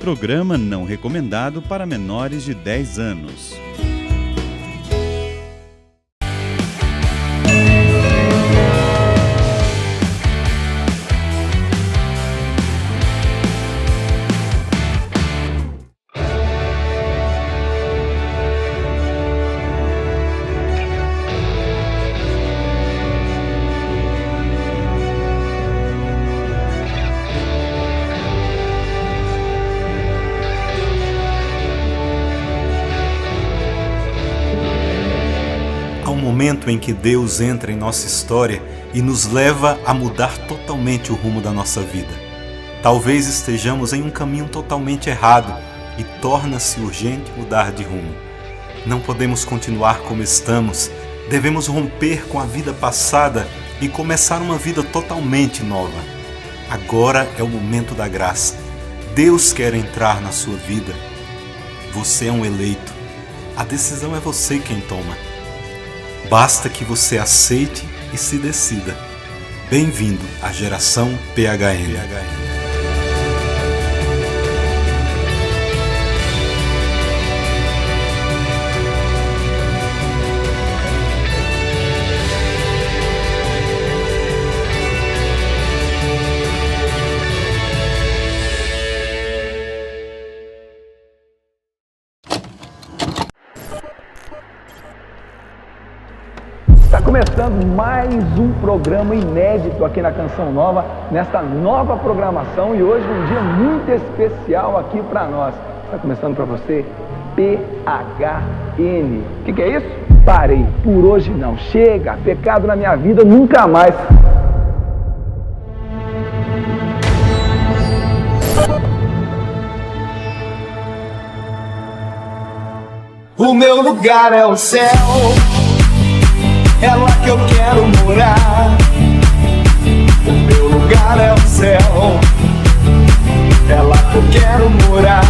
Programa não recomendado para menores de 10 anos. Momento em que Deus entra em nossa história e nos leva a mudar totalmente o rumo da nossa vida. Talvez estejamos em um caminho totalmente errado e torna-se urgente mudar de rumo. Não podemos continuar como estamos, devemos romper com a vida passada e começar uma vida totalmente nova. Agora é o momento da graça. Deus quer entrar na sua vida. Você é um eleito. A decisão é você quem toma. Basta que você aceite e se decida. Bem-vindo à geração PHN. Está começando mais um programa inédito aqui na Canção Nova, nesta nova programação, e hoje um dia muito especial aqui para nós. Está começando para você PHN. O que é isso? Parei, por hoje não. Chega, pecado na minha vida nunca mais. O meu lugar é o céu, é lá que eu quero morar. O meu lugar é o céu, é lá que eu quero morar.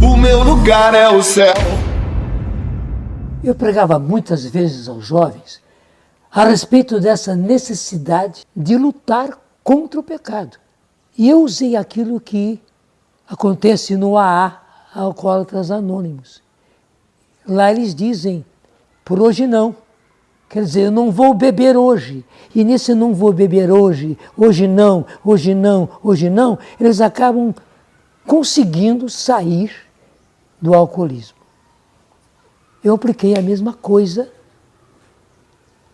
O meu lugar é o céu. Eu pregava muitas vezes aos jovens a respeito dessa necessidade de lutar contra o pecado. E eu usei aquilo que acontece no AA, Alcoólatras Anônimos. Lá eles dizem, por hoje não. Quer dizer, eu não vou beber hoje. E nesse não vou beber hoje, hoje não, hoje não, hoje não, eles acabam conseguindo sair do alcoolismo. Eu apliquei a mesma coisa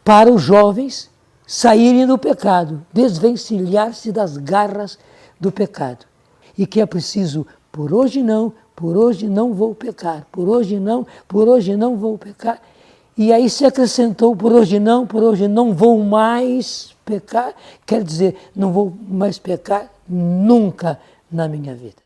para os jovens saírem do pecado, desvencilhar-se das garras do pecado. E que é preciso, por hoje não vou pecar, por hoje não vou pecar. E aí se acrescentou, por hoje não vou mais pecar, quer dizer, não vou mais pecar nunca na minha vida.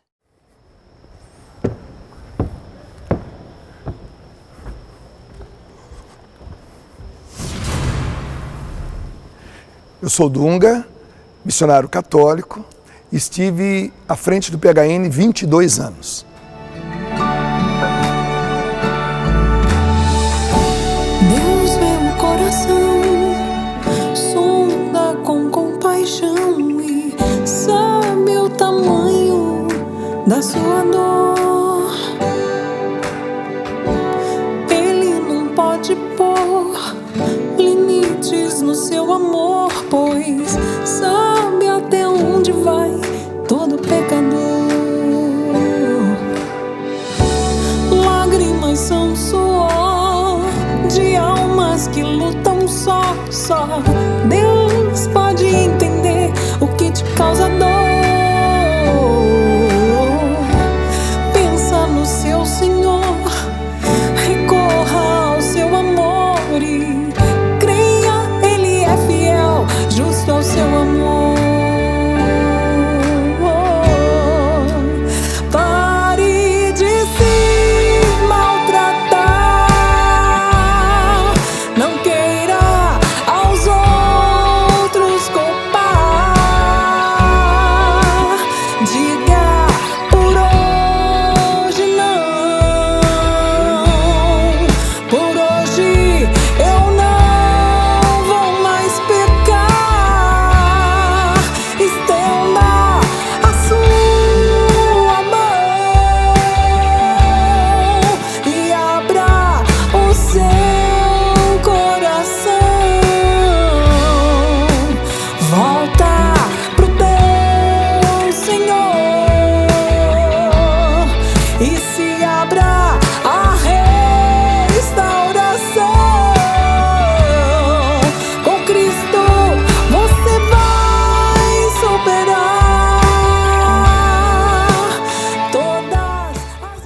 Eu sou Dunga, missionário católico, estive à frente do PHN 22 anos. Deus vê o coração, sonda com compaixão e sabe o tamanho da sua dor. Ele não pode pôr limites no seu amor, pois sabe até onde vai todo pecador. Lágrimas são suor de almas que lutam só Deus pode entender o que te causa dor. Pensa no seu Senhor, recorra ao seu amor e justo ao seu amor. Pare de se maltratar, não queira aos outros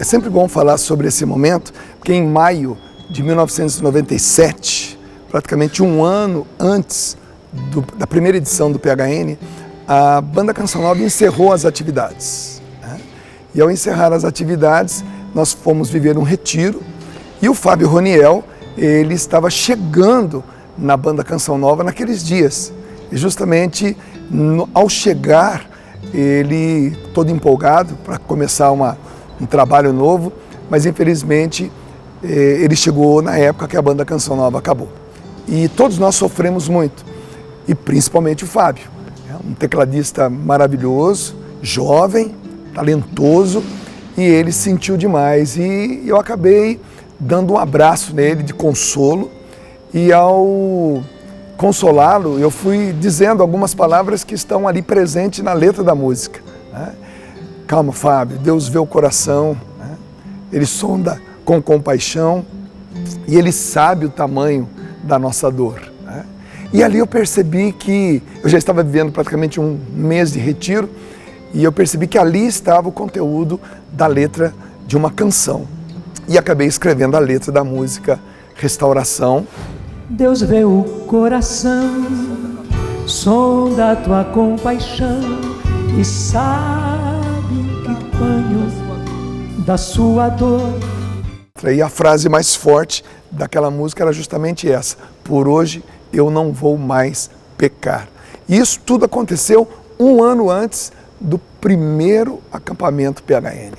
sempre bom falar sobre esse momento, porque em maio de 1997, praticamente um ano antes da primeira edição do PHN, a Banda Canção Nova encerrou as atividades, né? E ao encerrar as atividades, nós fomos viver um retiro e o Fábio Roniel, ele estava chegando na Banda Canção Nova naqueles dias. E justamente ao chegar, ele todo empolgado para começar um trabalho novo, mas infelizmente ele chegou na época que a Banda Canção Nova acabou. E todos nós sofremos muito, e principalmente o Fábio, um tecladista maravilhoso, jovem, talentoso, e ele sentiu demais. E eu acabei dando um abraço nele de consolo, e ao consolá-lo, eu fui dizendo algumas palavras que estão ali presentes na letra da música, né? Calma, Fábio, Deus vê o coração, né? Ele sonda com compaixão e Ele sabe o tamanho da nossa dor, né? E ali eu percebi que eu já estava vivendo praticamente um mês de retiro e eu percebi que ali estava o conteúdo da letra de uma canção. E acabei escrevendo a letra da música Restauração. Deus vê o coração, sonda a tua compaixão e sabe que tamanho da sua dor. E a frase mais forte daquela música era justamente essa: por hoje eu não vou mais pecar. E isso tudo aconteceu um ano antes do primeiro acampamento PHN.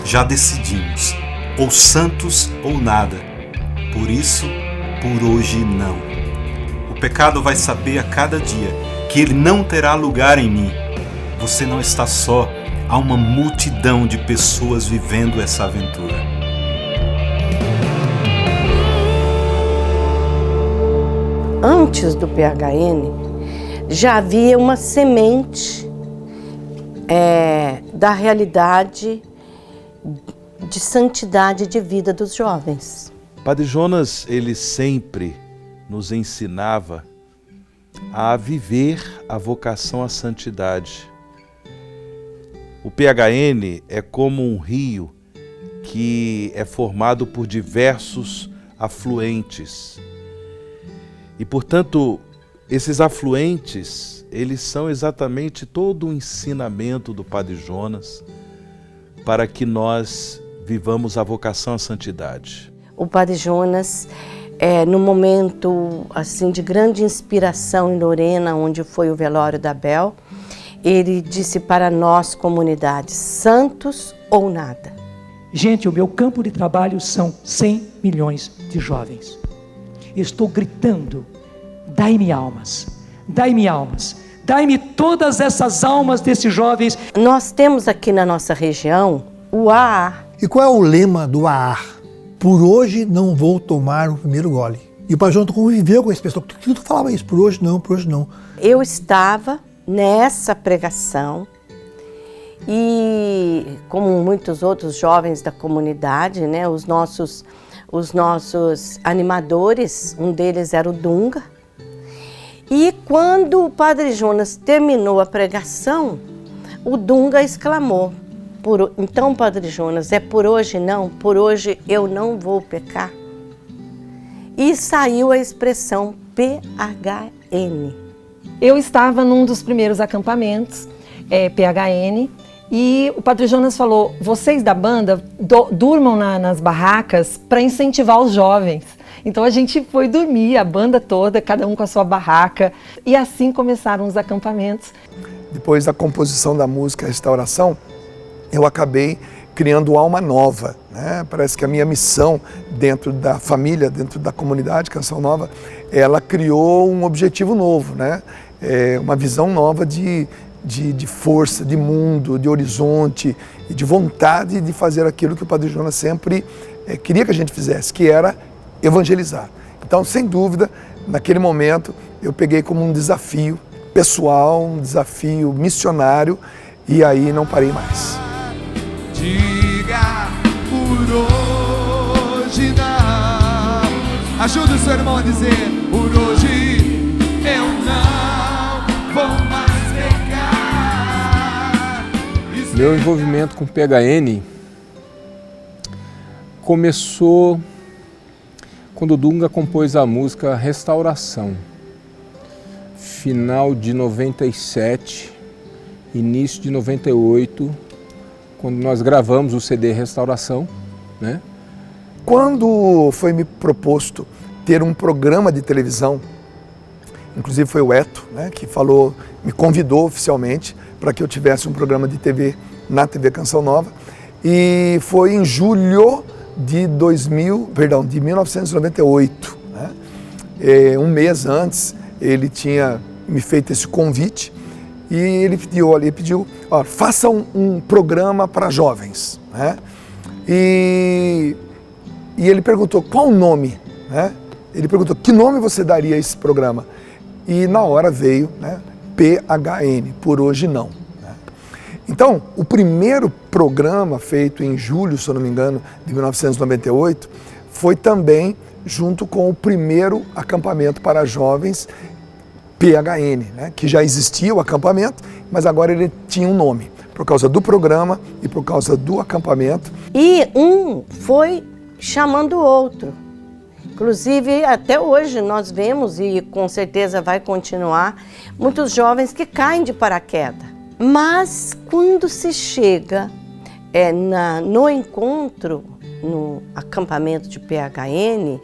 Já decidimos, ou santos ou nada. Por isso, por hoje não. O pecado vai saber a cada dia que ele não terá lugar em mim. Você não está só, há uma multidão de pessoas vivendo essa aventura. Antes do PHN, já havia uma semente da realidade de santidade de vida dos jovens. Padre Jonas, ele sempre nos ensinava a viver a vocação à santidade. O PHN é como um rio que é formado por diversos afluentes. E, portanto, esses afluentes, eles são exatamente todo o ensinamento do Padre Jonas para que nós vivamos a vocação à santidade. O Padre Jonas, no momento assim, de grande inspiração em Lorena, onde foi o velório da Bel, ele disse para nós, comunidade, santos ou nada. Gente, o meu campo de trabalho são 100 milhões de jovens. Estou gritando, dai-me almas, dai-me almas, dai-me todas essas almas desses jovens. Nós temos aqui na nossa região o AA. E qual é o lema do AA? Por hoje não vou tomar o primeiro gole. E o Padre Jonas conviveu com esse pessoal. Tu falava isso, por hoje não, por hoje não. Eu estava nessa pregação e, como muitos outros jovens da comunidade, né, os nossos animadores, um deles era o Dunga. E quando o Padre Jonas terminou a pregação, o Dunga exclamou: então, Padre Jonas, é por hoje não? Por hoje eu não vou pecar? E saiu a expressão PHN. Eu estava num dos primeiros acampamentos, PHN, e o Padre Jonas falou: vocês da banda durmam nas barracas para incentivar os jovens. Então a gente foi dormir, a banda toda, cada um com a sua barraca, e assim começaram os acampamentos. Depois da composição da música Restauração, eu acabei criando Alma Nova, né? Parece que a minha missão dentro da família, dentro da comunidade Canção Nova, ela criou um objetivo novo, né? Uma visão nova de força, de mundo, de horizonte e de vontade de fazer aquilo que o Padre Jonas sempre queria que a gente fizesse, que era evangelizar. Então, sem dúvida, naquele momento, eu peguei como um desafio pessoal, um desafio missionário, e aí não parei mais. Diga por hoje não. Ajuda o seu irmão a dizer: por hoje Meu envolvimento com o PHN começou quando o Dunga compôs a música Restauração. Final de 97, início de 98, quando nós gravamos o CD Restauração, né? Quando foi me proposto ter um programa de televisão, inclusive foi o Eto, né, que falou, me convidou oficialmente para que eu tivesse um programa de TV na TV Canção Nova, e foi em julho de 1998, né? Um mês antes ele tinha me feito esse convite e ele pediu, ó, faça um programa para jovens, né? E ele perguntou qual o nome, né? Ele perguntou que nome você daria a esse programa, e na hora veio, né, PHN, Por Hoje Não. Então, o primeiro programa feito em julho, se eu não me engano, de 1998, foi também junto com o primeiro acampamento para jovens, PHN, né? Que já existia o acampamento, mas agora ele tinha um nome, por causa do programa e por causa do acampamento. E um foi chamando o outro. Inclusive, até hoje nós vemos, e com certeza vai continuar, muitos jovens que caem de paraquedas. Mas quando se chega no encontro, no acampamento de PHN,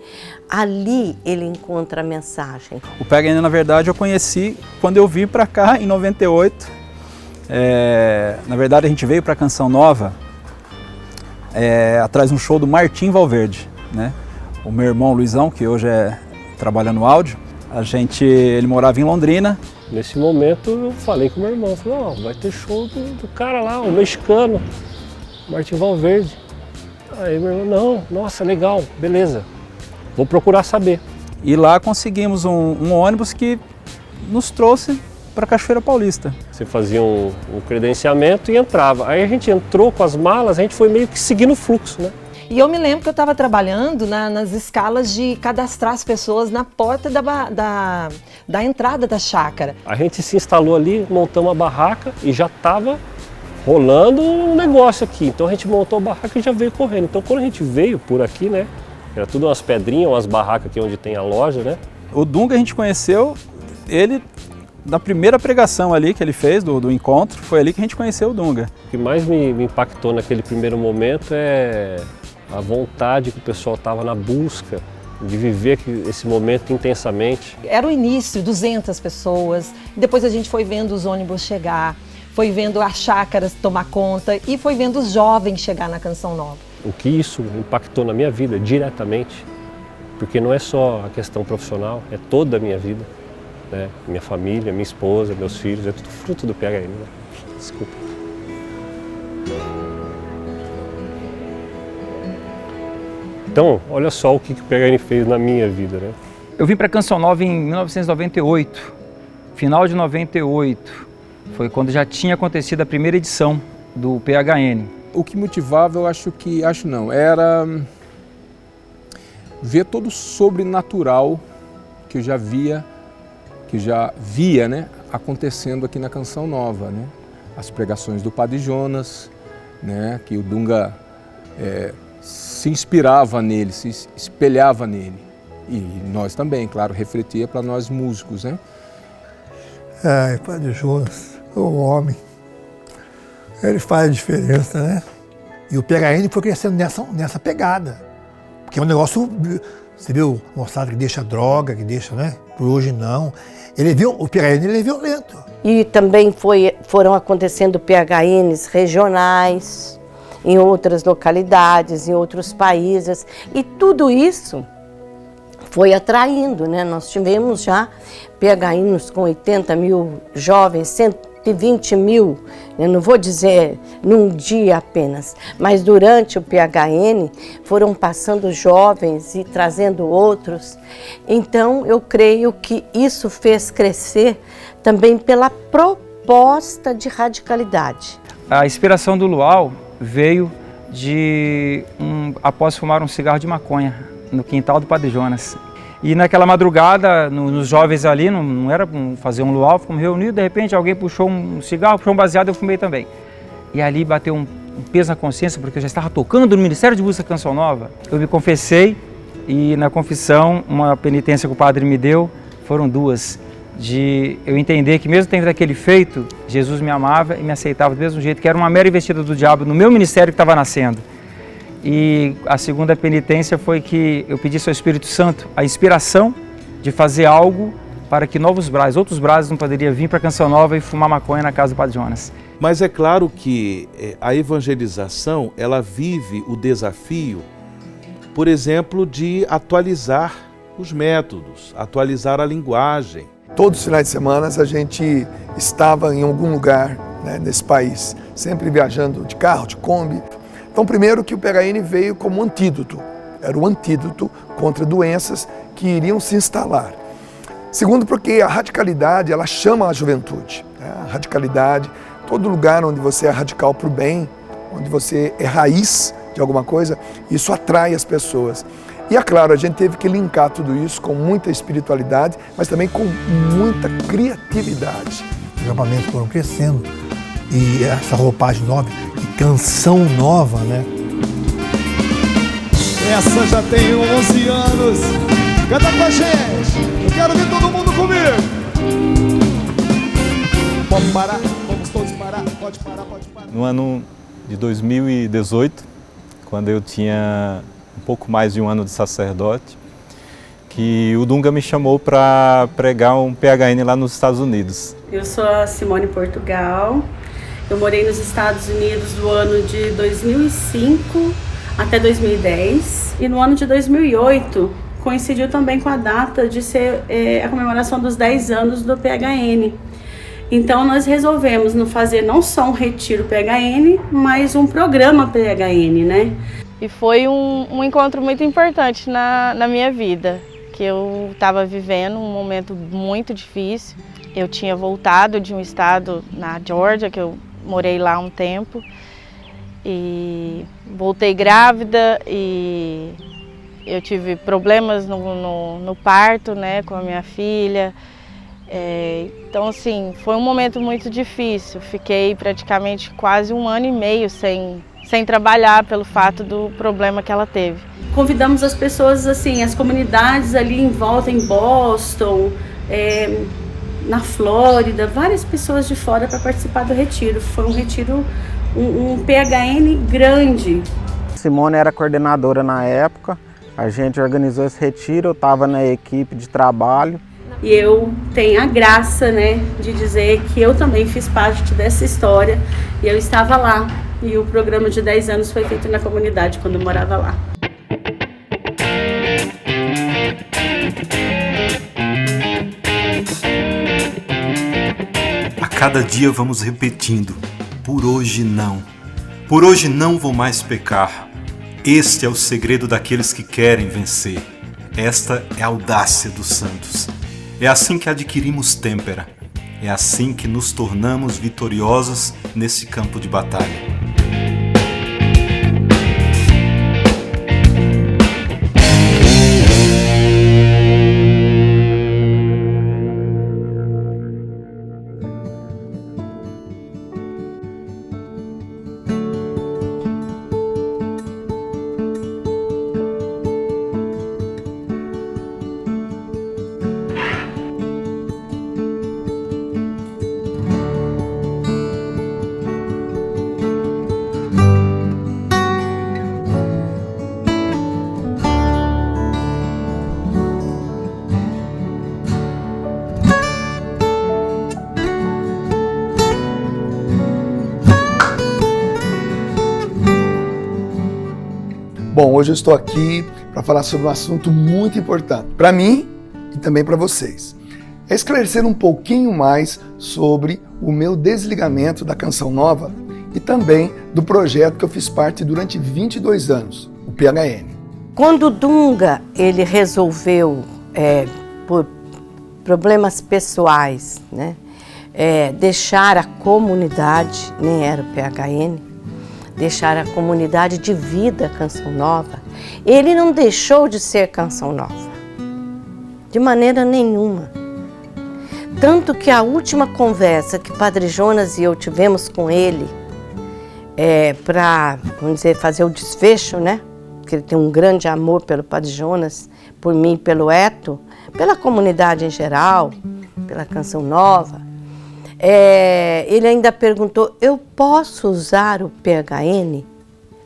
ali ele encontra a mensagem. O PHN, na verdade, eu conheci quando eu vim para cá em 98. Na verdade, a gente veio para Canção Nova atrás de um show do Martim Valverde, né? O meu irmão Luizão, que hoje trabalha no áudio, ele morava em Londrina. Nesse momento eu falei com o meu irmão, falei, ó, vai ter show do cara lá, o mexicano, Martim Valverde. Aí meu irmão, não, nossa, legal, beleza, vou procurar saber. E lá conseguimos um ônibus que nos trouxe para Cachoeira Paulista. Você fazia um credenciamento e entrava. Aí a gente entrou com as malas, a gente foi meio que seguindo o fluxo, né? E eu me lembro que eu estava trabalhando nas escalas de cadastrar as pessoas na porta da entrada da chácara. A gente se instalou ali, montamos a barraca e já estava rolando um negócio aqui. Então a gente montou a barraca e já veio correndo. Então quando a gente veio por aqui, né, era tudo umas pedrinhas, umas barracas aqui onde tem a loja, né? O Dunga a gente conheceu, ele na primeira pregação ali que ele fez do encontro, foi ali que a gente conheceu o Dunga. O que mais me impactou naquele primeiro momento é a vontade que o pessoal estava na busca de viver esse momento intensamente. Era o início, 200 pessoas, depois a gente foi vendo os ônibus chegar, foi vendo as chácaras tomar conta e foi vendo os jovens chegar na Canção Nova. O que isso impactou na minha vida diretamente, porque não é só a questão profissional, é toda a minha vida, né? Minha família, minha esposa, meus filhos, é tudo fruto do PHN, né? Desculpa. Então, olha só o que o PHN fez na minha vida, né? Eu vim para Canção Nova em 1998, final de 98, foi quando já tinha acontecido a primeira edição do PHN. O que motivava, era ver todo o sobrenatural que eu já via, né, acontecendo aqui na Canção Nova, né? As pregações do Padre Jonas, né, que o Dunga se inspirava nele, se espelhava nele. E nós também, claro, refletia para nós músicos, né? Ai, Padre Jonas, o homem, ele faz a diferença, né? E o PHN foi crescendo nessa pegada. Porque é um negócio, você viu, moçada que deixa droga, que deixa, né? Por hoje não. O PHN ele é violento. E também foram acontecendo PHNs regionais, em outras localidades, em outros países, e tudo isso foi atraindo, né? Nós tivemos já PHNs com 80 mil jovens, 120 mil, eu não vou dizer num dia apenas, mas durante o PHN foram passando jovens e trazendo outros. Então eu creio que isso fez crescer também pela proposta de radicalidade. A inspiração do Luau veio após fumar um cigarro de maconha no quintal do Padre Jonas. E naquela madrugada, nos jovens ali, não era fazer um luau, ficamos reunidos, de repente alguém puxou um cigarro, puxou um baseado, eu fumei também. e ali bateu um peso na consciência, porque eu já estava tocando no Ministério de Música Canção Nova. Eu me confessei e na confissão, uma penitência que o padre me deu, foram duas, de eu entender que mesmo tendo aquele feito, Jesus me amava e me aceitava do mesmo jeito, que era uma mera investida do diabo no meu ministério que estava nascendo. E a segunda penitência foi que eu pedisse ao Espírito Santo a inspiração de fazer algo para que novos braços, outros braços não poderiam vir para a Canção Nova e fumar maconha na casa do Padre Jonas. Mas é claro que a evangelização, ela vive o desafio, por exemplo, de atualizar os métodos, atualizar a linguagem. Todos os finais de semana a gente estava em algum lugar, né, nesse país, sempre viajando de carro, de Kombi. Então, primeiro que o PHN veio como antídoto, era o antídoto contra doenças que iriam se instalar. Segundo, porque a radicalidade, ela chama a juventude, né? A radicalidade, todo lugar onde você é radical para o bem, onde você é raiz de alguma coisa, isso atrai as pessoas. E é claro, a gente teve que linkar tudo isso com muita espiritualidade, mas também com muita criatividade. Os acampamentos foram crescendo e essa roupagem nova, e Canção Nova, né? Essa já tem 11 anos. Canta com a gente. Eu quero ver todo mundo comigo. Pode parar, vamos todos parar. Pode parar, pode parar. No ano de 2018, quando eu tinha um pouco mais de um ano de sacerdote, que o Dunga me chamou para pregar um PHN lá nos Estados Unidos. Eu sou a Simone Portugal. Eu morei nos Estados Unidos do ano de 2005 até 2010. E no ano de 2008 coincidiu também com a data de ser a comemoração dos 10 anos do PHN. Então nós resolvemos fazer não só um retiro PHN, mas um programa PHN, né? E foi um encontro muito importante na minha vida, que eu estava vivendo um momento muito difícil. Eu tinha voltado de um estado na Geórgia, que eu morei lá um tempo, e voltei grávida e eu tive problemas no parto, né, com a minha filha. Então, assim, foi um momento muito difícil. Fiquei praticamente quase um ano e meio sem trabalhar pelo fato do problema que ela teve. Convidamos as pessoas, assim, as comunidades ali em volta, em Boston, na Flórida, várias pessoas de fora para participar do retiro. Foi um retiro, um PHN grande. Simone era coordenadora na época, a gente organizou esse retiro, eu estava na equipe de trabalho. E eu tenho a graça, né, de dizer que eu também fiz parte dessa história e eu estava lá. E o programa de 10 anos foi feito na comunidade quando eu morava lá. A cada dia vamos repetindo: por hoje não. Por hoje não vou mais pecar. Este é o segredo daqueles que querem vencer. Esta é a audácia dos santos. É assim que adquirimos têmpera. É assim que nos tornamos vitoriosos nesse campo de batalha. Bom, hoje eu estou aqui para falar sobre um assunto muito importante para mim e também para vocês. É esclarecer um pouquinho mais sobre o meu desligamento da Canção Nova e também do projeto que eu fiz parte durante 22 anos, o PHN. Quando o Dunga ele resolveu, por problemas pessoais, né, deixar a comunidade, nem era o PHN, deixar a comunidade de vida Canção Nova, ele não deixou de ser Canção Nova, de maneira nenhuma. Tanto que a última conversa que Padre Jonas e eu tivemos com ele, para, vamos dizer, fazer o desfecho, né? Porque ele tem um grande amor pelo Padre Jonas, por mim, pelo Eto, pela comunidade em geral, pela Canção Nova. Ele ainda perguntou, eu posso usar o PHN,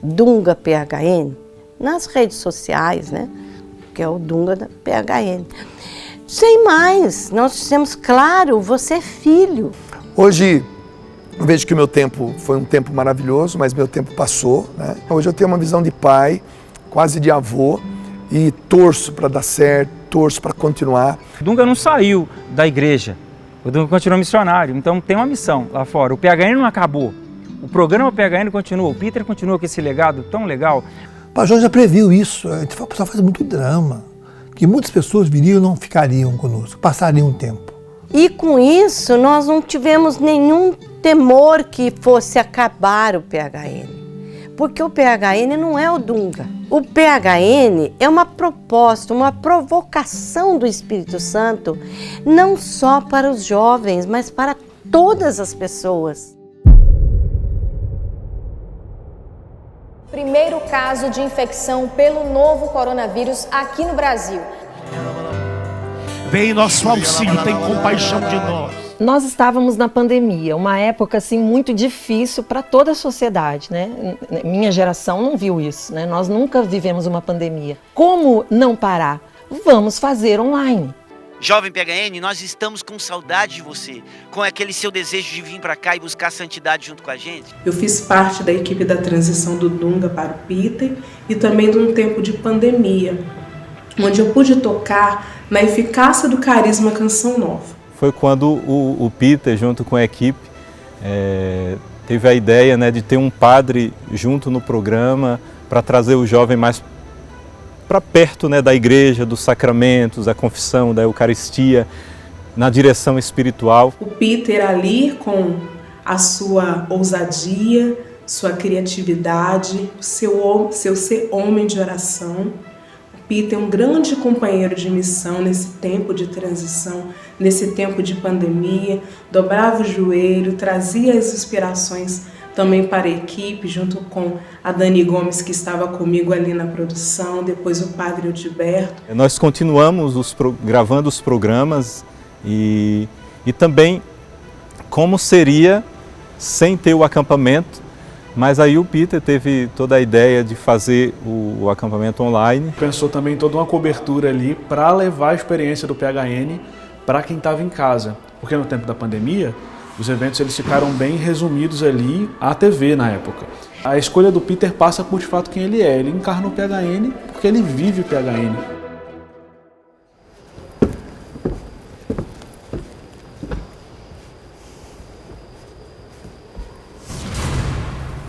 Dunga PHN, nas redes sociais, né? Que é o Dunga da PHN. Sem mais, nós dissemos, claro, você é filho. Hoje, eu vejo que o meu tempo foi um tempo maravilhoso, mas meu tempo passou, né? Hoje eu tenho uma visão de pai, quase de avô, e torço para dar certo, torço para continuar. O Dunga não saiu da igreja, o Dunga continuou missionário, então tem uma missão lá fora. O PHN não acabou, o programa PHN continua, o Peter continua com esse legado tão legal. O Padre Jonas já previu isso, a gente faz muito drama, que muitas pessoas viriam e não ficariam conosco, passariam um tempo. E com isso nós não tivemos nenhum temor que fosse acabar o PHN, porque o PHN não é o Dunga. O PHN é uma proposta, uma provocação do Espírito Santo, não só para os jovens, mas para todas as pessoas. Primeiro caso de infecção pelo novo coronavírus aqui no Brasil. Vem nosso auxílio, tem compaixão de nós. Nós estávamos na pandemia, uma época assim muito difícil para toda a sociedade, né? Minha geração não viu isso, né? Nós nunca vivemos uma pandemia. Como não parar? Vamos fazer online. Jovem PHN, nós estamos com saudade de você, com aquele seu desejo de vir para cá e buscar santidade junto com a gente. Eu fiz parte da equipe da transição do Dunga para o Peter e também de um tempo de pandemia, onde eu pude tocar na eficácia do carisma Canção Nova. Foi quando o Peter, junto com a equipe, teve a ideia, né, de ter um padre junto no programa para trazer o jovem mais para perto, né, da igreja, dos sacramentos, da confissão, da Eucaristia, na direção espiritual. O Peter ali, com a sua ousadia, sua criatividade, seu ser homem de oração. O Peter é um grande companheiro de missão nesse tempo de transição, nesse tempo de pandemia, dobrava o joelho, trazia as inspirações também para a equipe, junto com a Dani Gomes, que estava comigo ali na produção, depois o Padre Odilberto. Nós continuamos gravando os programas e também como seria sem ter o acampamento, mas aí o Peter teve toda a ideia de fazer o acampamento online. Pensou também em toda uma cobertura ali para levar a experiência do PHN para quem estava em casa, porque no tempo da pandemia, os eventos eles ficaram bem resumidos ali à TV na época. A escolha do Peter passa por de fato quem ele é. Ele encarna o PHN porque ele vive o PHN.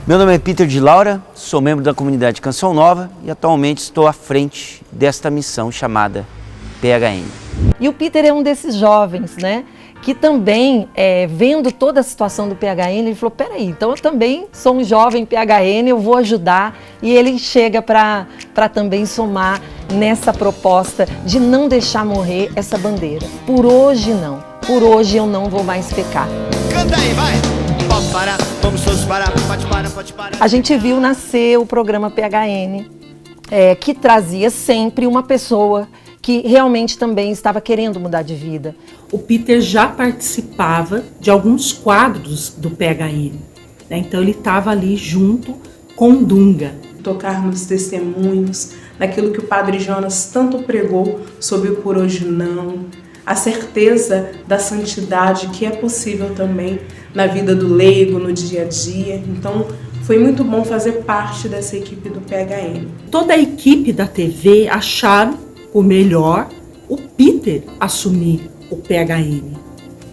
Meu nome é Peter de Laura, sou membro da comunidade Canção Nova e atualmente estou à frente desta missão chamada PHN. E o Peter é um desses jovens, né? Que também, vendo toda a situação do PHN, ele falou, peraí, então eu também sou um jovem PHN, eu vou ajudar. E ele chega para também somar nessa proposta de não deixar morrer essa bandeira. Por hoje não, por hoje eu não vou mais pecar. Canta aí, vai! Pode parar, vamos todos parar, pode parar. A gente viu nascer o programa PHN, que trazia sempre uma pessoa que realmente também estava querendo mudar de vida. O Peter já participava de alguns quadros do PHN, né? Então ele estava ali junto com o Dunga. Tocar nos testemunhos, naquilo que o Padre Jonas tanto pregou sobre o por hoje não, a certeza da santidade que é possível também na vida do leigo, no dia a dia. Então foi muito bom fazer parte dessa equipe do PHN. Toda a equipe da TV acharam o melhor o Peter assumir o PHN,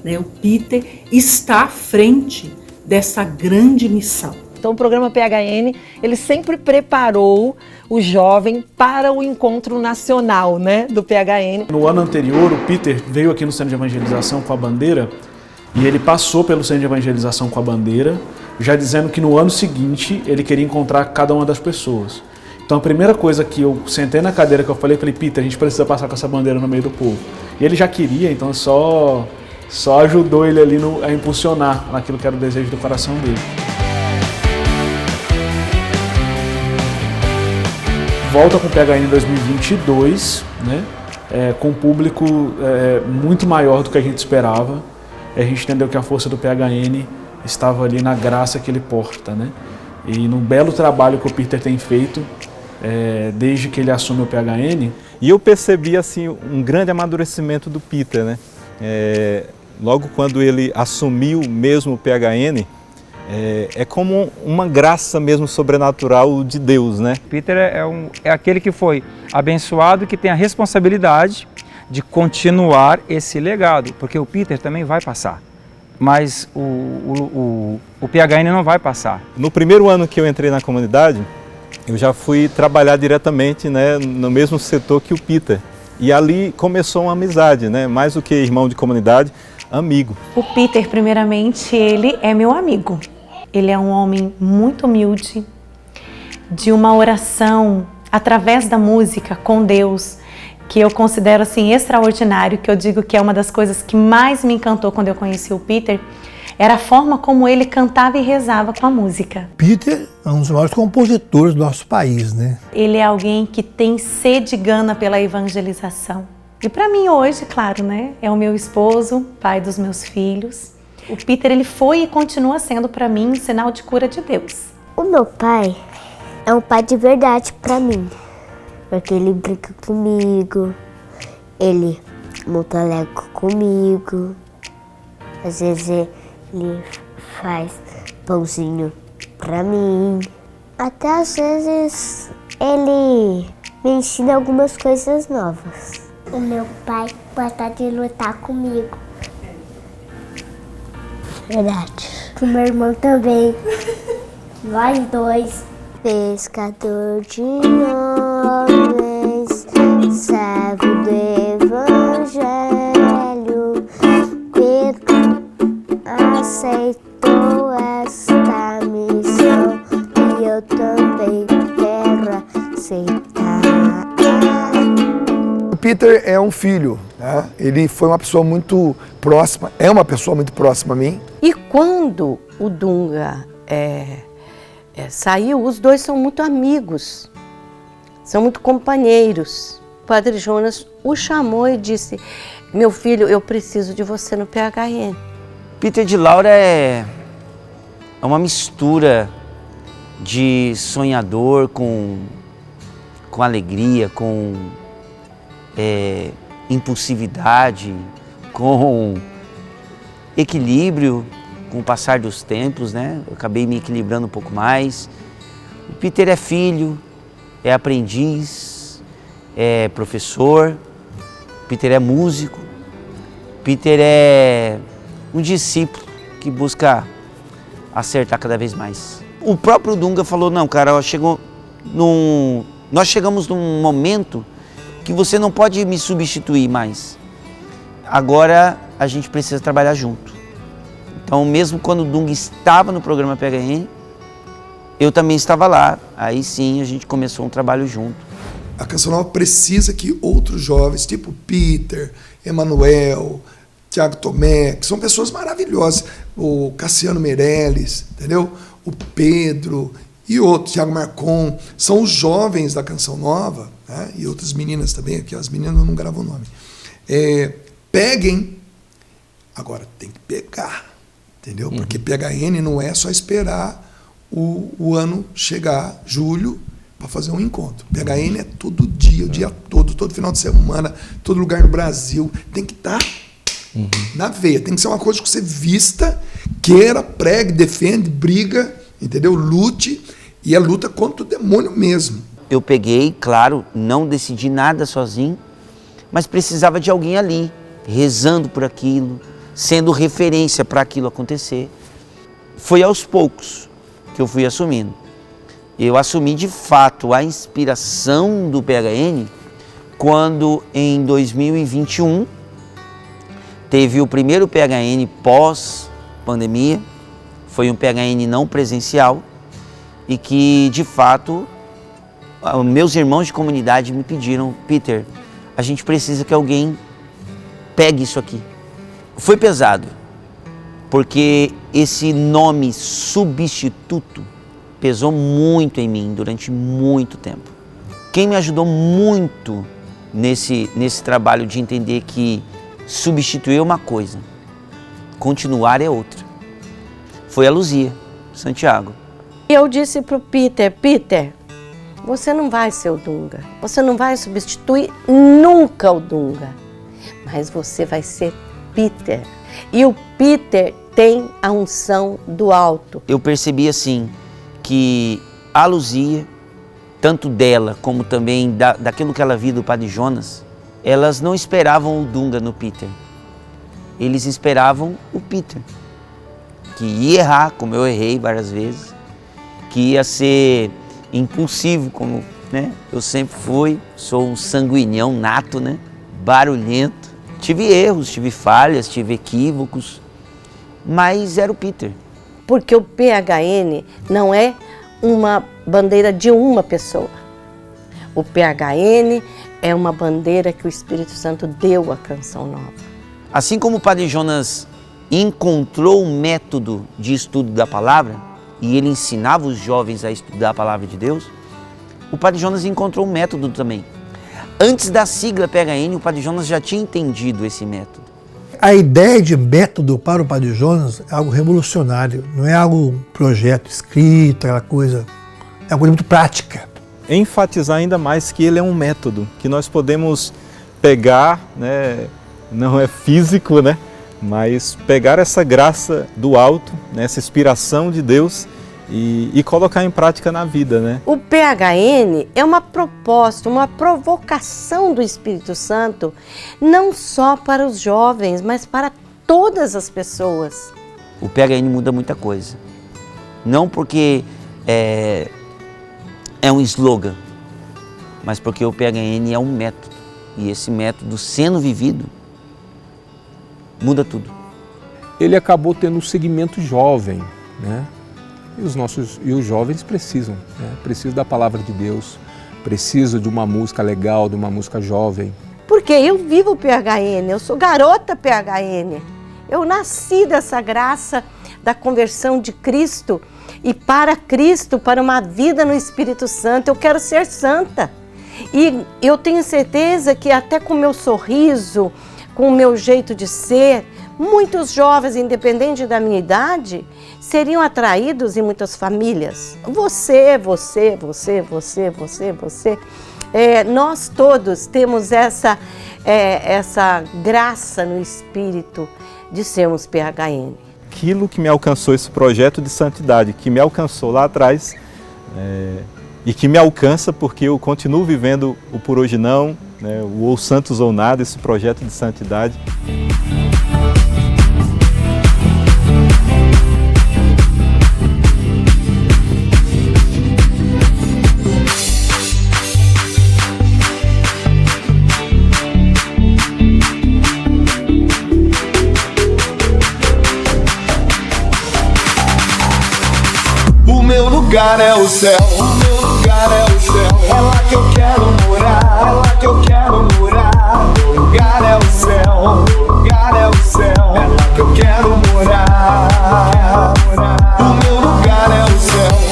né? O Peter está à frente dessa grande missão. Então o programa PHN, ele sempre preparou o jovem para o encontro nacional, né, do PHN. No ano anterior, o Peter veio aqui no Centro de Evangelização com a bandeira e ele passou pelo Centro de Evangelização com a bandeira, já dizendo que no ano seguinte ele queria encontrar cada uma das pessoas. Então a primeira coisa que eu sentei na cadeira que eu falei, Peter, a gente precisa passar com essa bandeira no meio do povo. E ele já queria, então só ajudou ele ali a impulsionar naquilo que era o desejo do coração dele. volta com o PHN em 2022, né? Com um público muito maior do que a gente esperava. A gente entendeu que a força do PHN estava ali na graça que ele porta, né? E num belo trabalho que o Peter tem feito, desde que ele assume o PHN. E eu percebi assim, um grande amadurecimento do Peter, né? Logo quando ele assumiu mesmo o PHN, é como uma graça mesmo sobrenatural de Deus, né? Peter é aquele que foi abençoado, que tem a responsabilidade de continuar esse legado, porque o Peter também vai passar, mas o PHN não vai passar. No primeiro ano que eu entrei na comunidade, eu já fui trabalhar diretamente, né, no mesmo setor que o Peter. E ali começou uma amizade, né? Mais do que irmão de comunidade, amigo. O Peter, primeiramente, ele é meu amigo. Ele é um homem muito humilde, de uma oração através da música com Deus, que eu considero assim extraordinário, que eu digo que é uma das coisas que mais me encantou quando eu conheci o Peter, era a forma como ele cantava e rezava com a música. Peter é um dos maiores compositores do nosso país, né? Ele é alguém que tem sede e gana pela evangelização. E para mim hoje, claro, né, é o meu esposo, pai dos meus filhos. O Peter, ele foi e continua sendo para mim um sinal de cura de Deus. O meu pai é um pai de verdade para mim, porque ele brinca comigo, ele monta Lego comigo, às vezes ele faz pãozinho pra mim. Até às vezes ele me ensina algumas coisas novas. O meu pai gosta de lutar comigo. Verdade. O meu irmão também. Nós dois. Pescador de homens, servo do evangelho, Pedro aceitou esta missão e eu também quero aceitar. O Peter é um filho, né? Ele foi uma pessoa muito próxima, é uma pessoa muito próxima a mim. E quando o Dunga saiu, os dois são muito amigos, são muito companheiros. O Padre Jonas o chamou e disse: meu filho, eu preciso de você no PHN. Peter de Laura é uma mistura de sonhador com alegria, com impulsividade, com equilíbrio. Com o passar dos tempos, né? Eu acabei me equilibrando um pouco mais. O Peter é filho, é aprendiz, é professor, o Peter é músico, o Peter é um discípulo que busca acertar cada vez mais. O próprio Dunga falou: não, cara, nós chegamos num momento que você não pode me substituir mais. Agora a gente precisa trabalhar junto. Então, mesmo quando o Dunga estava no programa PHN, eu também estava lá. Aí sim, a gente começou um trabalho junto. A Canção Nova precisa que outros jovens, tipo Peter, Emanuel, Tiago Tomé, que são pessoas maravilhosas, o Cassiano Meirelles, entendeu? O Pedro e outros, Tiago Marcon, são os jovens da Canção Nova, né? E outras meninas também, aqui as meninas eu não gravo o nome. Peguem, agora tem que pegar. Entendeu? Porque PHN não é só esperar o ano chegar, julho, para fazer um encontro. PHN é todo dia, o dia todo final de semana, todo lugar no Brasil. Tem que estar na veia. Tem que ser uma coisa que você vista, queira, pregue, defende, briga, entendeu? Lute, e é luta contra o demônio mesmo. Eu peguei, claro, não decidi nada sozinho, mas precisava de alguém ali, rezando por aquilo, sendo referência para aquilo acontecer. Foi aos poucos que eu fui assumindo. Eu assumi de fato a inspiração do PHN quando em 2021 teve o primeiro PHN pós-pandemia, foi um PHN não presencial e que de fato meus irmãos de comunidade me pediram: Peter, a gente precisa que alguém pegue isso aqui. Foi pesado, porque esse nome substituto pesou muito em mim durante muito tempo. Quem me ajudou muito nesse trabalho de entender que substituir é uma coisa, continuar é outra, foi a Luzia Santiago. Eu disse para o Peter, Peter, você não vai ser o Dunga, você não vai substituir nunca o Dunga, mas você vai ser Peter. E o Peter tem a unção do alto. Eu percebi assim, que a Luzia, tanto dela como também daquilo que ela viu do Padre Jonas, elas não esperavam o Dunga no Peter. Eles esperavam o Peter, que ia errar, como eu errei várias vezes, que ia ser impulsivo, como eu sempre fui, sou um sanguinhão nato, barulhento. Tive erros, tive falhas, tive equívocos, mas era o Peter. Porque o PHN não é uma bandeira de uma pessoa. O PHN é uma bandeira que o Espírito Santo deu à Canção Nova. Assim como o Padre Jonas encontrou um método de estudo da palavra, e ele ensinava os jovens a estudar a palavra de Deus, o Padre Jonas encontrou um método também. Antes da sigla PHN, o Padre Jonas já tinha entendido esse método. A ideia de método para o Padre Jonas é algo revolucionário, não é algo, um projeto escrito, aquela coisa, é uma coisa muito prática. Enfatizar ainda mais que ele é um método, que nós podemos pegar, não é físico, mas pegar essa graça do alto, essa inspiração de Deus e colocar em prática na vida, O PHN é uma proposta, uma provocação do Espírito Santo, não só para os jovens, mas para todas as pessoas. O PHN muda muita coisa. Não porque é um slogan, mas porque o PHN é um método. E esse método, sendo vivido, muda tudo. Ele acabou tendo um segmento jovem, E os jovens precisam, precisam da palavra de Deus, precisam de uma música legal, de uma música jovem. Porque eu vivo o PHN, eu sou garota PHN. Eu nasci dessa graça da conversão de Cristo e para uma vida no Espírito Santo. Eu quero ser santa. E eu tenho certeza que até com o meu sorriso, com o meu jeito de ser, muitos jovens, independente da minha idade, seriam atraídos em muitas famílias. Nós todos temos essa graça no espírito de sermos PHN. Aquilo que me alcançou esse projeto de santidade, que me alcançou lá atrás e que me alcança porque eu continuo vivendo o Por Hoje Não, o Ou Santos ou Nada, esse projeto de santidade. O meu lugar é o céu, o meu lugar é o céu. É lá que eu quero morar, é lá que eu quero morar. Meu lugar é o céu, meu lugar é o céu. É lá que eu quero morar. O meu lugar é o céu.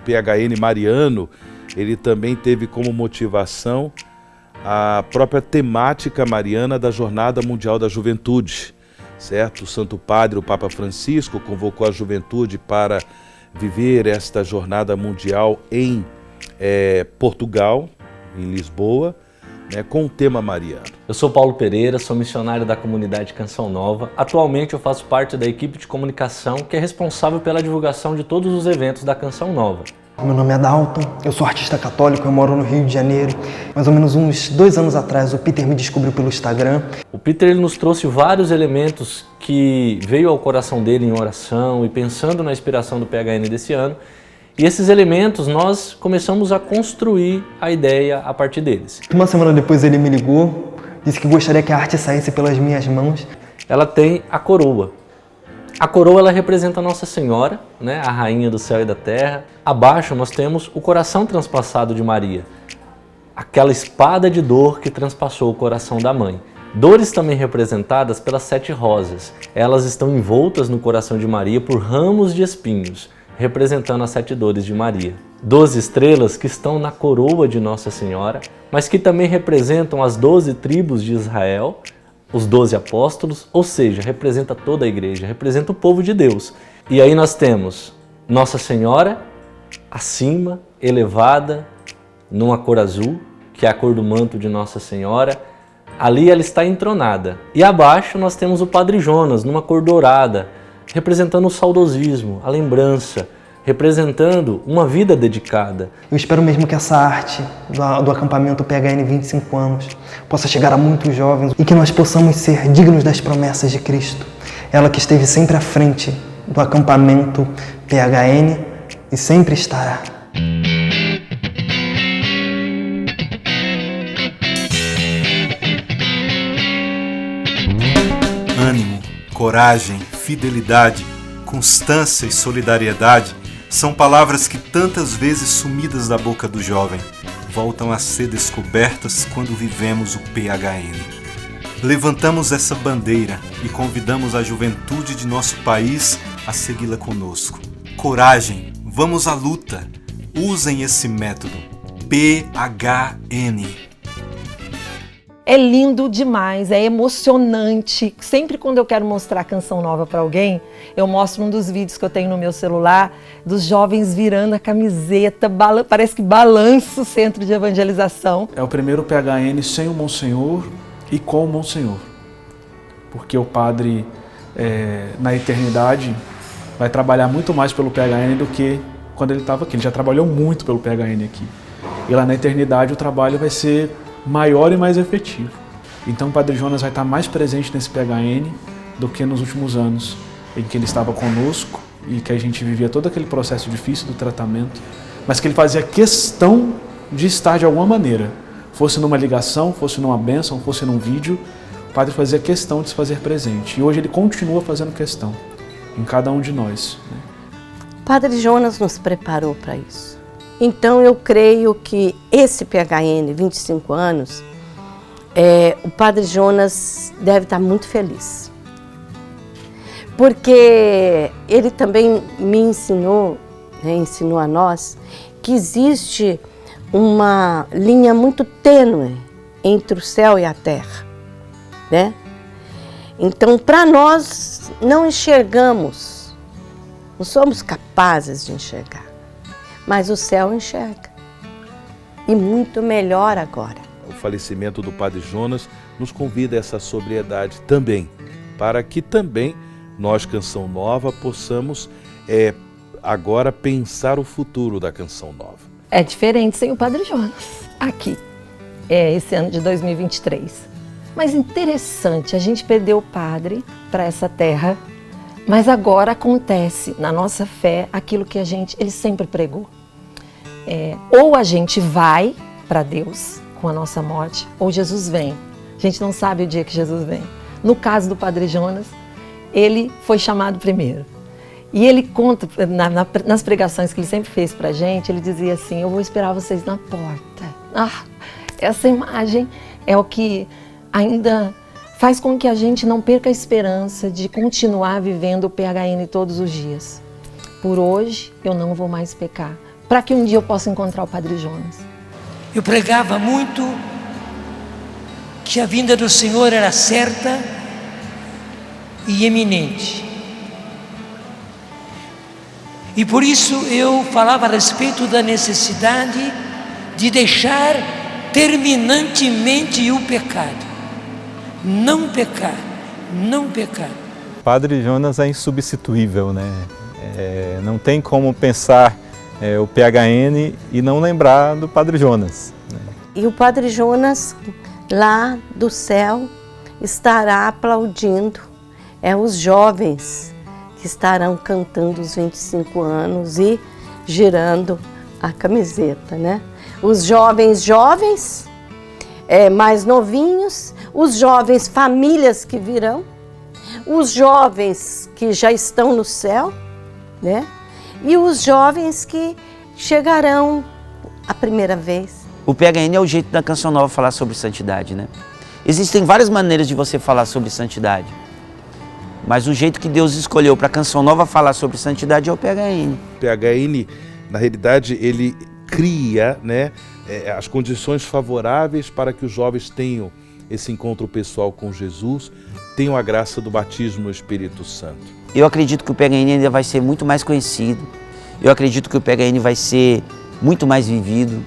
PHN Mariano, ele também teve como motivação a própria temática mariana da Jornada Mundial da Juventude, certo? O Santo Padre, o Papa Francisco, convocou a juventude para viver esta Jornada Mundial em Portugal, em Lisboa, com o tema mariano. Eu sou Paulo Pereira, sou missionário da comunidade Canção Nova. Atualmente eu faço parte da equipe de comunicação que é responsável pela divulgação de todos os eventos da Canção Nova. Meu nome é Dalton, eu sou artista católico, eu moro no Rio de Janeiro. Mais ou menos uns 2 anos atrás, o Peter me descobriu pelo Instagram. O Peter ele nos trouxe vários elementos que veio ao coração dele em oração e pensando na inspiração do PHN desse ano. E esses elementos nós começamos a construir a ideia a partir deles. Uma semana depois ele me ligou, disse que gostaria que a arte saísse pelas minhas mãos. Ela tem a coroa. A coroa ela representa Nossa Senhora, né, a rainha do céu e da terra. Abaixo nós temos o coração transpassado de Maria, aquela espada de dor que transpassou o coração da mãe. Dores também representadas pelas 7 rosas. Elas estão envoltas no coração de Maria por ramos de espinhos, representando as 7 dores de Maria. 12 estrelas que estão na coroa de Nossa Senhora, mas que também representam as 12 tribos de Israel, os 12 apóstolos, ou seja, representa toda a igreja, representa o povo de Deus. E aí nós temos Nossa Senhora acima, elevada, numa cor azul, que é a cor do manto de Nossa Senhora. Ali ela está entronada. E abaixo nós temos o Padre Jonas, numa cor dourada, representando o saudosismo, a lembrança, representando uma vida dedicada. Eu espero mesmo que essa arte do acampamento PHN 25 anos possa chegar a muitos jovens e que nós possamos ser dignos das promessas de Cristo. Ela que esteve sempre à frente do acampamento PHN e sempre estará. Ânimo, coragem, fidelidade, constância e solidariedade são palavras que tantas vezes sumidas da boca do jovem voltam a ser descobertas quando vivemos o PHN. Levantamos essa bandeira e convidamos a juventude de nosso país a segui-la conosco. Coragem, vamos à luta. Usem esse método. PHN. É lindo demais, é emocionante. Sempre quando eu quero mostrar canção nova para alguém, eu mostro um dos vídeos que eu tenho no meu celular, dos jovens virando a camiseta, parece que balança o centro de evangelização. É o primeiro PHN sem o Monsenhor e com o Monsenhor. Porque o padre, na eternidade, vai trabalhar muito mais pelo PHN do que quando ele estava aqui. Ele já trabalhou muito pelo PHN aqui. E lá na eternidade o trabalho vai ser maior e mais efetivo. Então o Padre Jonas vai estar mais presente nesse PHN do que nos últimos anos, em que ele estava conosco e que a gente vivia todo aquele processo difícil do tratamento, mas que ele fazia questão de estar de alguma maneira, fosse numa ligação, fosse numa bênção, fosse num vídeo, o Padre fazia questão de se fazer presente. E hoje ele continua fazendo questão em cada um de nós. O Padre Jonas nos preparou para isso. Então eu creio que esse PHN, 25 anos, o Padre Jonas deve estar muito feliz. Porque ele também me ensinou, ensinou a nós, que existe uma linha muito tênue entre o céu e a terra, né? Então, para nós, não enxergamos, não somos capazes de enxergar. Mas o céu enxerga. E muito melhor agora. O falecimento do Padre Jonas nos convida a essa sobriedade também, para que também nós, Canção Nova, possamos agora pensar o futuro da Canção Nova. É diferente sem o Padre Jonas, aqui, esse ano de 2023. Mas interessante, a gente perdeu o Padre para essa terra, mas agora acontece na nossa fé aquilo que ele sempre pregou. Ou a gente vai para Deus com a nossa morte, ou Jesus vem. A gente não sabe o dia que Jesus vem. No caso do Padre Jonas, ele foi chamado primeiro. E ele conta, nas pregações que ele sempre fez para a gente, ele dizia assim: eu vou esperar vocês na porta. Essa imagem é o que ainda faz com que a gente não perca a esperança de continuar vivendo o PHN todos os dias. Por hoje, eu não vou mais pecar, para que um dia eu possa encontrar o Padre Jonas. Eu pregava muito que a vinda do Senhor era certa e eminente. E por isso eu falava a respeito da necessidade de deixar terminantemente o pecado. Não pecar, não pecar. Padre Jonas é insubstituível, né? Não tem como pensar o PHN e não lembrar do Padre Jonas. E o Padre Jonas, lá do céu, estará aplaudindo. Os jovens que estarão cantando os 25 anos e girando a camiseta, né? Os jovens mais novinhos, os jovens famílias que virão, os jovens que já estão no céu, né? E os jovens que chegarão a primeira vez. O PHN é o jeito da Canção Nova falar sobre santidade, né? Existem várias maneiras de você falar sobre santidade. Mas o jeito que Deus escolheu para a Canção Nova falar sobre santidade é o PHN. O PHN, na realidade, ele cria, né, as condições favoráveis para que os jovens tenham esse encontro pessoal com Jesus, tenham a graça do batismo no Espírito Santo. Eu acredito que o PHN ainda vai ser muito mais conhecido. Eu acredito que o PHN vai ser muito mais vivido.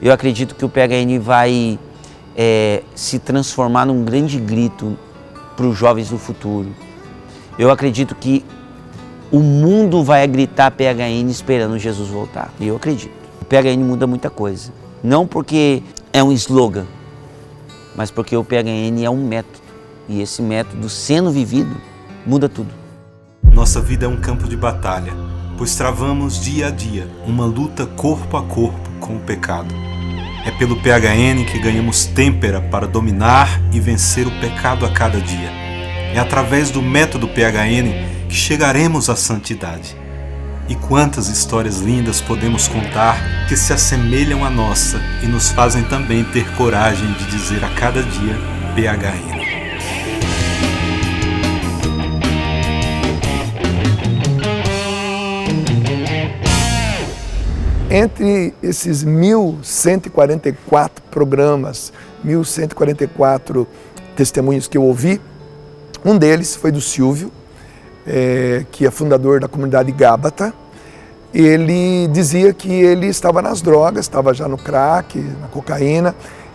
Eu acredito que o PHN vai se transformar num grande grito para os jovens do futuro. Eu acredito que o mundo vai gritar PHN esperando Jesus voltar. E eu acredito. O PHN muda muita coisa. Não porque é um slogan, mas porque o PHN é um método. E esse método, sendo vivido, muda tudo. Nossa vida é um campo de batalha, pois travamos dia a dia uma luta corpo a corpo com o pecado. É pelo PHN que ganhamos têmpera para dominar e vencer o pecado a cada dia. É através do método PHN que chegaremos à santidade. E quantas histórias lindas podemos contar que se assemelham à nossa e nos fazem também ter coragem de dizer a cada dia PHN. Entre esses 1.144 programas, 1.144 testemunhos que eu ouvi, um deles foi do Silvio, que é fundador da comunidade Gábata. Ele dizia que ele estava nas drogas, estava já no crack, na cocaína,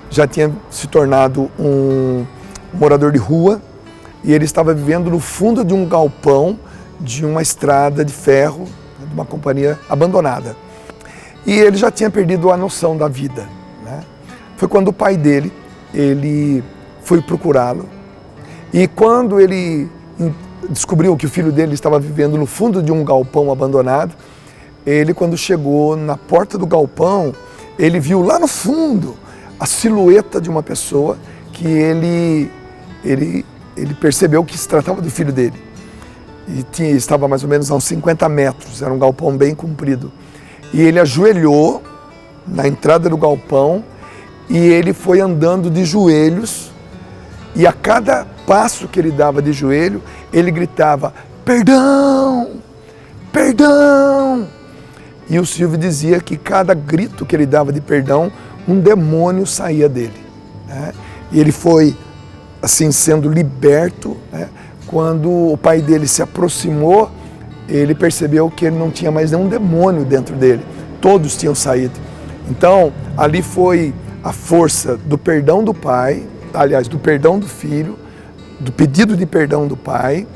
já tinha se tornado um morador de rua e ele estava vivendo no fundo de um galpão de uma estrada de ferro, de uma companhia abandonada. E ele já tinha perdido a noção da vida, né? Foi quando o pai dele, ele foi procurá-lo. E quando ele descobriu que o filho dele estava vivendo no fundo de um galpão abandonado, ele, quando chegou na porta do galpão, ele viu lá no fundo a silhueta de uma pessoa que ele percebeu que se tratava do filho dele. E estava mais ou menos a uns 50 metros, era um galpão bem comprido. E ele ajoelhou na entrada do galpão e ele foi andando de joelhos. E a cada passo que ele dava de joelho, ele gritava, perdão, perdão. E o Silvio dizia que cada grito que ele dava de perdão, um demônio saía dele, né? E ele foi, assim, sendo liberto, né? Quando o pai dele se aproximou, ele percebeu que ele não tinha mais nenhum demônio dentro dele. Todos tinham saído. Então, ali foi a força do perdão do pai, aliás, do perdão do filho, do pedido de perdão do pai.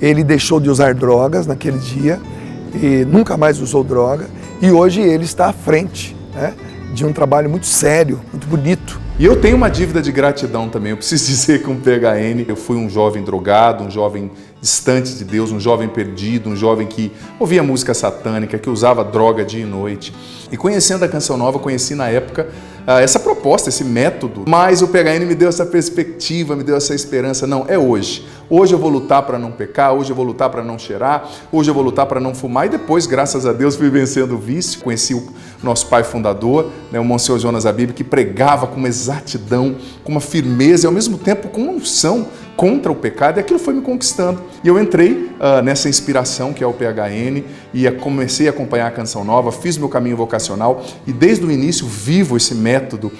Ele deixou de usar drogas naquele dia e nunca mais usou droga. E hoje ele está à frente, né, de um trabalho muito sério, muito bonito. E eu tenho uma dívida de gratidão também. Eu preciso dizer que com o PHN eu fui um jovem drogado, um jovem distante de Deus, um jovem perdido, um jovem que ouvia música satânica, que usava droga dia e noite. E conhecendo a Canção Nova, conheci na época essa proposta, esse método. Mas o PHN me deu essa perspectiva, me deu essa esperança. Não, é hoje. Hoje eu vou lutar para não pecar, hoje eu vou lutar para não cheirar, hoje eu vou lutar para não fumar. E depois, graças a Deus, fui vencendo o vício. Conheci o nosso pai fundador, né, o Monsenhor Jonas Abib, que pregava com uma exatidão, com uma firmeza e ao mesmo tempo com uma unção contra o pecado, e aquilo foi me conquistando. E eu entrei nessa inspiração que é o PHN e comecei a acompanhar a Canção Nova, fiz meu caminho vocacional e desde o início vivo esse método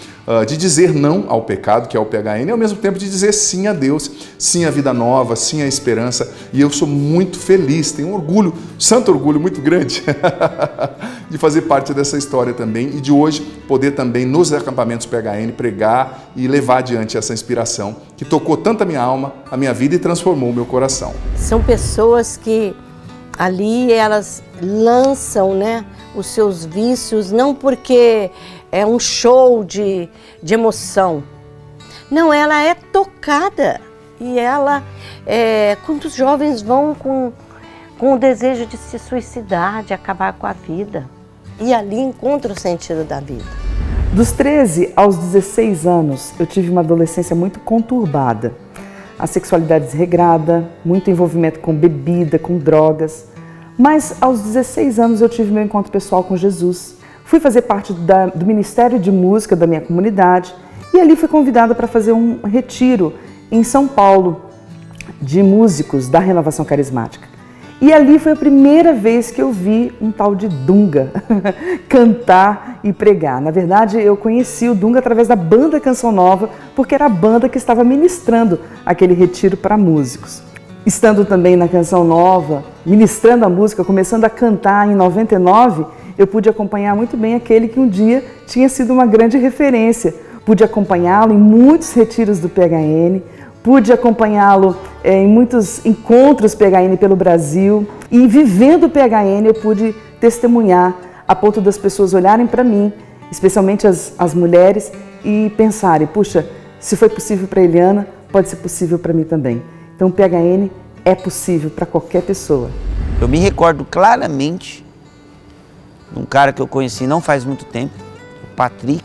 de dizer não ao pecado, que é o PHN, e ao mesmo tempo de dizer sim a Deus, sim à vida nova, sim à esperança. E eu sou muito feliz, tenho um orgulho, santo orgulho muito grande de fazer parte dessa história também e de hoje poder também nos acampamentos PHN pregar e levar adiante essa inspiração que tocou tanto a minha alma, a minha vida e transformou o meu coração. São pessoas que Ali elas lançam, né, os seus vícios, não porque é um show de emoção. Não, ela é tocada. E ela, quantos jovens vão com o desejo de se suicidar, de acabar com a vida. E ali encontra o sentido da vida. Dos 13 aos 16 anos, eu tive uma adolescência muito conturbada. A sexualidade desregrada, muito envolvimento com bebida, com drogas. Mas aos 16 anos eu tive meu encontro pessoal com Jesus. Fui fazer parte do Ministério de Música da minha comunidade e ali fui convidada para fazer um retiro em São Paulo de músicos da Renovação Carismática. E ali foi a primeira vez que eu vi um tal de Dunga cantar e pregar. Na verdade, eu conheci o Dunga através da banda Canção Nova, porque era a banda que estava ministrando aquele retiro para músicos. Estando também na Canção Nova, ministrando a música, começando a cantar em 99, eu pude acompanhar muito bem aquele que um dia tinha sido uma grande referência. Pude acompanhá-lo em muitos retiros do PHN, pude acompanhá-lo em muitos encontros PHN pelo Brasil e vivendo o PHN eu pude testemunhar a ponto das pessoas olharem para mim, especialmente as mulheres, e pensarem, puxa, se foi possível para Eliana, pode ser possível para mim também. Então o PHN é possível para qualquer pessoa. Eu me recordo claramente de um cara que eu conheci não faz muito tempo, o Patrick,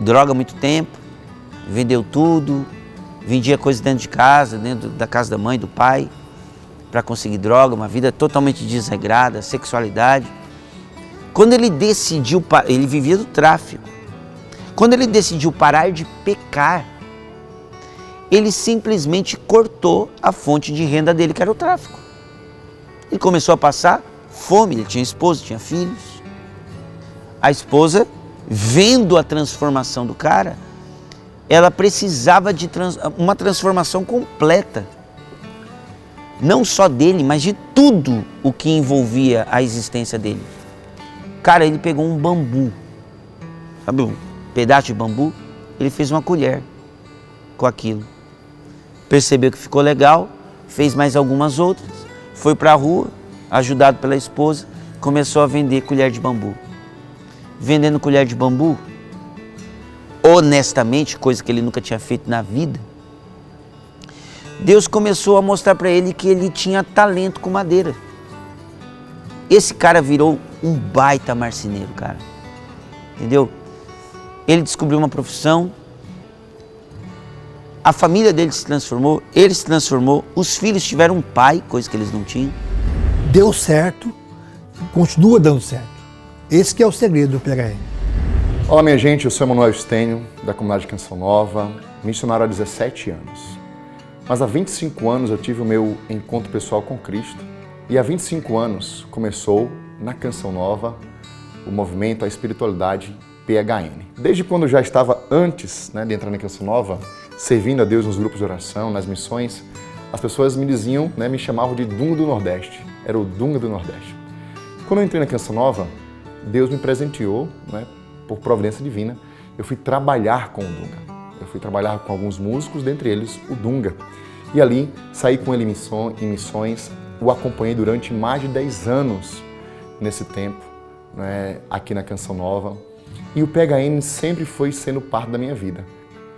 droga há muito tempo, vendeu tudo, vendia coisas dentro de casa, dentro da casa da mãe, do pai, para conseguir droga, uma vida totalmente desregrada, sexualidade. Quando ele decidiu, ele vivia do tráfico, quando ele decidiu parar de pecar, ele simplesmente cortou a fonte de renda dele, que era o tráfico. Ele começou a passar fome, ele tinha esposa, tinha filhos. A esposa, vendo a transformação do cara, ela precisava de uma transformação completa. Não só dele, mas de tudo o que envolvia a existência dele. Cara, ele pegou um bambu, sabe, um pedaço de bambu, ele fez uma colher com aquilo. Percebeu que ficou legal, fez mais algumas outras, foi para a rua, ajudado pela esposa, começou a vender colher de bambu. Vendendo colher de bambu, honestamente, coisa que ele nunca tinha feito na vida, Deus começou a mostrar para ele que ele tinha talento com madeira. Esse cara virou um baita marceneiro, cara. Entendeu? Ele descobriu uma profissão, a família dele se transformou, ele se transformou, os filhos tiveram um pai, coisa que eles não tinham. Deu certo, continua dando certo. Esse que é o segredo do PHN. Olá, minha gente, eu sou Emanuel Stênio, da comunidade Canção Nova, missionário há 17 anos. Mas há 25 anos eu tive o meu encontro pessoal com Cristo e há 25 anos começou na Canção Nova o movimento, a espiritualidade PHN. Desde quando eu já estava antes de entrar na Canção Nova, servindo a Deus nos grupos de oração, nas missões, as pessoas me diziam, me chamavam de Dunga do Nordeste. Era o Dunga do Nordeste. Quando eu entrei na Canção Nova, Deus me presenteou, por providência divina, eu fui trabalhar com o Dunga. Eu fui trabalhar com alguns músicos, dentre eles o Dunga. E ali saí com ele em missões, o acompanhei durante mais de 10 anos nesse tempo, aqui na Canção Nova. E o PHN sempre foi sendo parte da minha vida.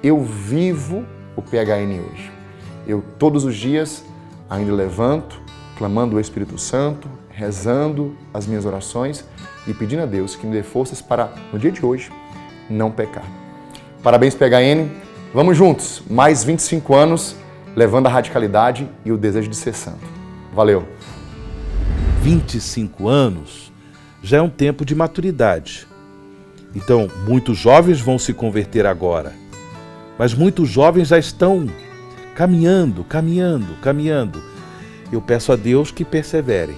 Eu vivo o PHN hoje. Eu todos os dias ainda levanto, clamando o Espírito Santo, rezando as minhas orações e pedindo a Deus que me dê forças para, no dia de hoje, não pecar. Parabéns, PHN. Vamos juntos, mais 25 anos, levando a radicalidade e o desejo de ser santo. Valeu! 25 anos já é um tempo de maturidade. Então, muitos jovens vão se converter agora, mas muitos jovens já estão caminhando. Eu peço a Deus que perseverem,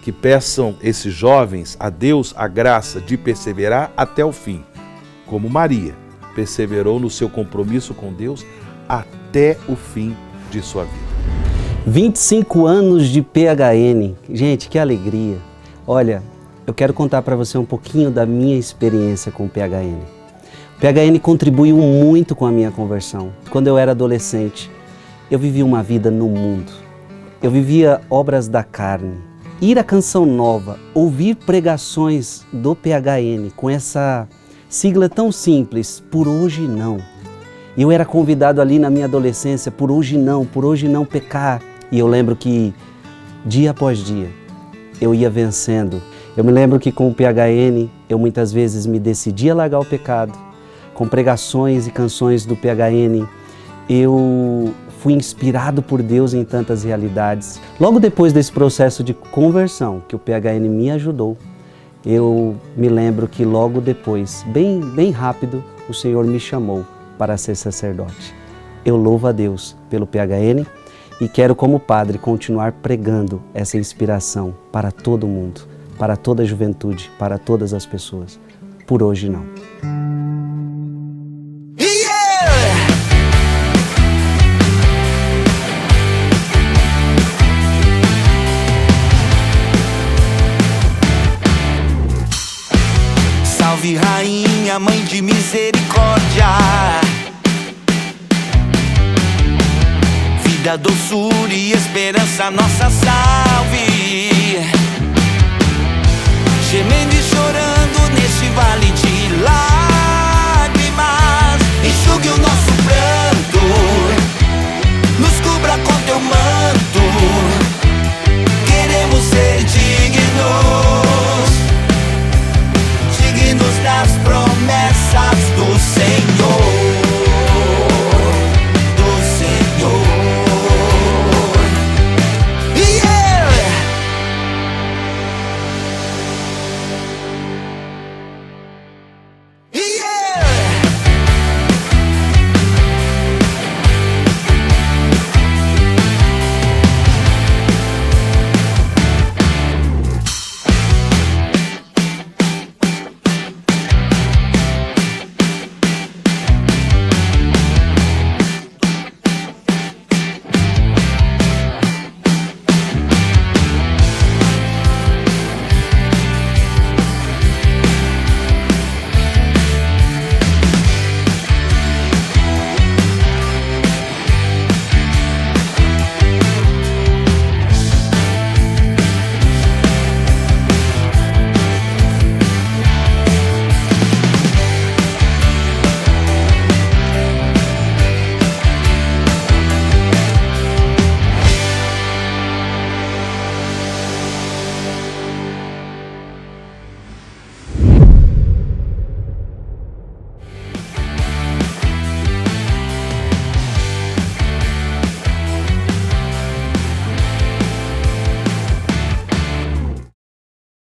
que peçam esses jovens a Deus a graça de perseverar até o fim, como Maria perseverou no seu compromisso com Deus até o fim de sua vida. 25 anos de PHN, gente, que alegria! Olha, eu quero contar para você um pouquinho da minha experiência com o PHN. O PHN contribuiu muito com a minha conversão. Quando eu era adolescente, eu vivi uma vida no mundo. Eu vivia obras da carne. Ir à Canção Nova, ouvir pregações do PHN com essa sigla tão simples, por hoje não. Eu era convidado ali na minha adolescência, por hoje não pecar. E eu lembro que dia após dia eu ia vencendo. Eu me lembro que com o PHN eu muitas vezes me decidia a largar o pecado. Com pregações e canções do PHN eu fui inspirado por Deus em tantas realidades. Logo depois desse processo de conversão que o PHN me ajudou, eu me lembro que logo depois, bem rápido, o Senhor me chamou para ser sacerdote. Eu louvo a Deus pelo PHN e quero, como padre, continuar pregando essa inspiração para todo mundo, para toda a juventude, para todas as pessoas. Por hoje não. Salve rainha, mãe de misericórdia, vida, doçura e esperança, nossa salve. Gemendo e chorando neste vale